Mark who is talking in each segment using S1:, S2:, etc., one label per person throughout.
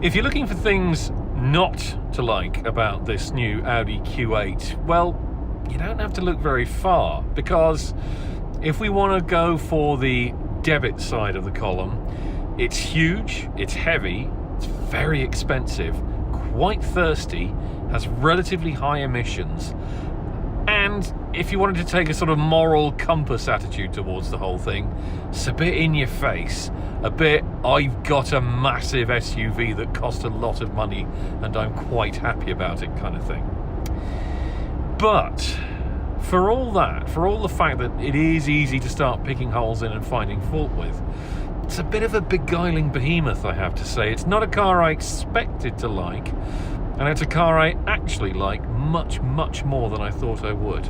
S1: If you're looking for things not to like about this new Audi Q8, well, you don't have to look very far, because if we want to go for the debit side of the column, it's huge, it's heavy, it's very expensive, quite thirsty, has relatively high emissions, and if you wanted to take a sort of moral compass attitude towards the whole thing, it's a bit in your face, a bit I've got a massive SUV that cost a lot of money and I'm quite happy about it kind of thing. But for all that, for all the fact that it is easy to start picking holes in and finding fault with, it's a bit of a beguiling behemoth, I have to say. It's not a car I expected to like, and it's a car I actually like much, much more than I thought I would.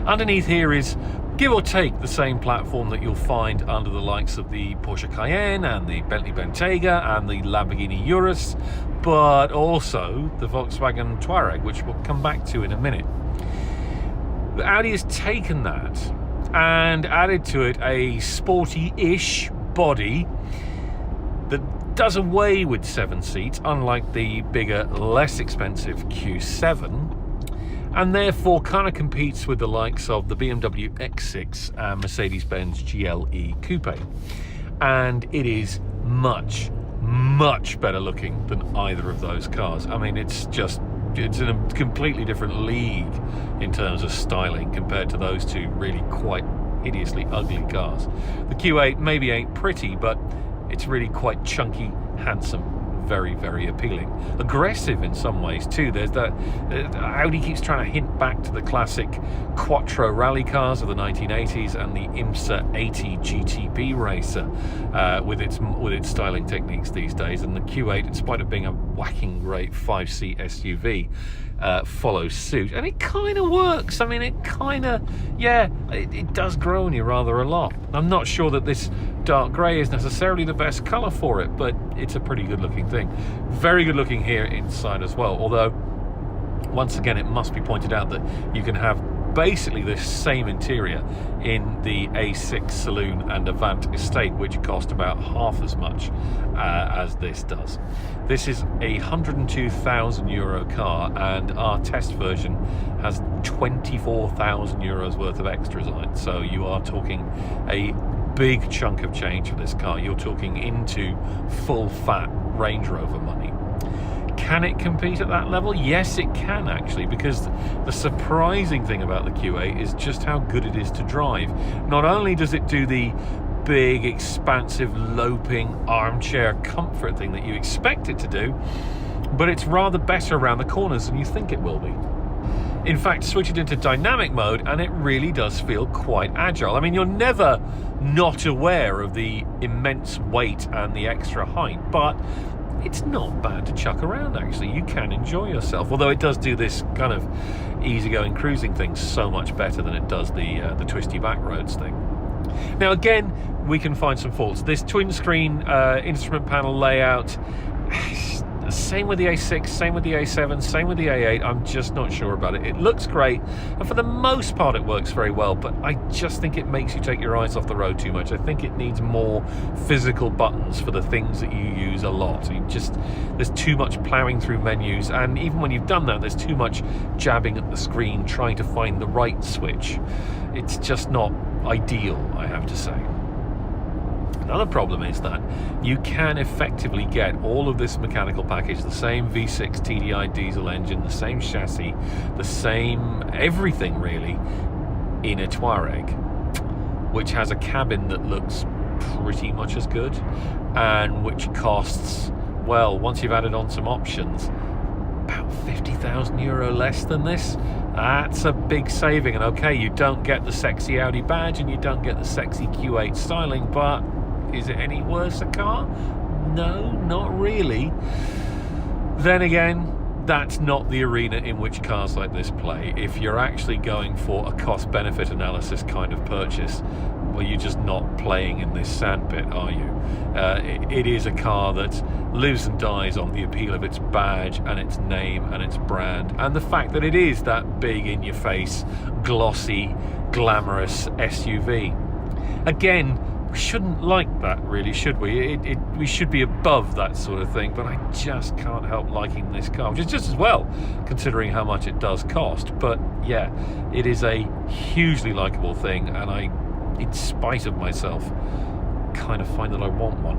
S1: Underneath here is, give or take, the same platform that you'll find under the likes of the Porsche Cayenne and the Bentley Bentayga and the Lamborghini Urus, but also the Volkswagen Touareg, which we'll come back to in a minute. But Audi has taken that and added to it a sporty-ish body that does away with 7 seats, unlike the bigger, less expensive Q7, and therefore kind of competes with the likes of the BMW X6 and Mercedes-Benz GLE Coupe. And it is much, much better looking than either of those cars. I mean, it's in a completely different league in terms of styling compared to those two really quite hideously ugly cars. The Q8 maybe ain't pretty, but it's really quite chunky, handsome, very, very appealing. Aggressive in some ways too. There's that Audi keeps trying to hint back to the classic Quattro rally cars of the 1980s and the IMSA 80 GTB racer with its styling techniques these days. And the Q8, in spite of being a whacking great 5-seat SUV, follows suit, and it kind of works. I mean, it kind of, yeah, it does grow on you rather a lot. I'm not sure that this dark grey is necessarily the best colour for it, but it's a pretty good looking thing. Very good looking here inside as well, although once again it must be pointed out that you can have basically the same interior in the A6 Saloon and Avant Estate, which cost about half as much as this does. This is a €102,000 car, and our test version has 24,000 euros worth of extras on it, so you are talking a big chunk of change for this car. You're talking into full fat Range Rover money. Can it compete at that level? Yes, it can actually, because the surprising thing about the Q8 is just how good it is to drive. Not only does it do the big, expansive, loping armchair comfort thing that you expect it to do, but it's rather better around the corners than you think it will be. In fact, switch it into dynamic mode and it really does feel quite agile. I mean, you're never not aware of the immense weight and the extra height, but it's not bad to chuck around, actually. You can enjoy yourself, although it does do this kind of easygoing cruising thing so much better than it does the twisty back roads thing. Now, again, we can find some faults. This twin screen instrument panel layout, same with the A6, same with the A7, same with the A8. I'm just not sure about it. It looks great, and for the most part it works very well, but I just think it makes you take your eyes off the road too much. I think it needs more physical buttons for the things that you use a lot. There's too much ploughing through menus, and even when you've done that, there's too much jabbing at the screen trying to find the right switch. It's just not ideal, I have to say. Another problem is that you can effectively get all of this mechanical package, the same V6 TDI diesel engine, the same chassis, the same everything really, in a Touareg, which has a cabin that looks pretty much as good and which costs, well, once you've added on some options, about €50,000 less than this. That's a big saving. And okay, you don't get the sexy Audi badge and you don't get the sexy Q8 styling, but is it any worse a car? No, not really. Then again, that's not the arena in which cars like this play. If you're actually going for a cost-benefit analysis kind of purchase, well, you're just not playing in this sandpit, are you? It is a car that lives and dies on the appeal of its badge and its name and its brand, and the fact that it is that big, in-your-face, glossy, glamorous SUV. Again, We shouldn't like that, really, should we? We should be above that sort of thing, but I just can't help liking this car, which is just as well, considering how much it does cost. But yeah, it is a hugely likable thing, and I, in spite of myself, kind of find that I want one.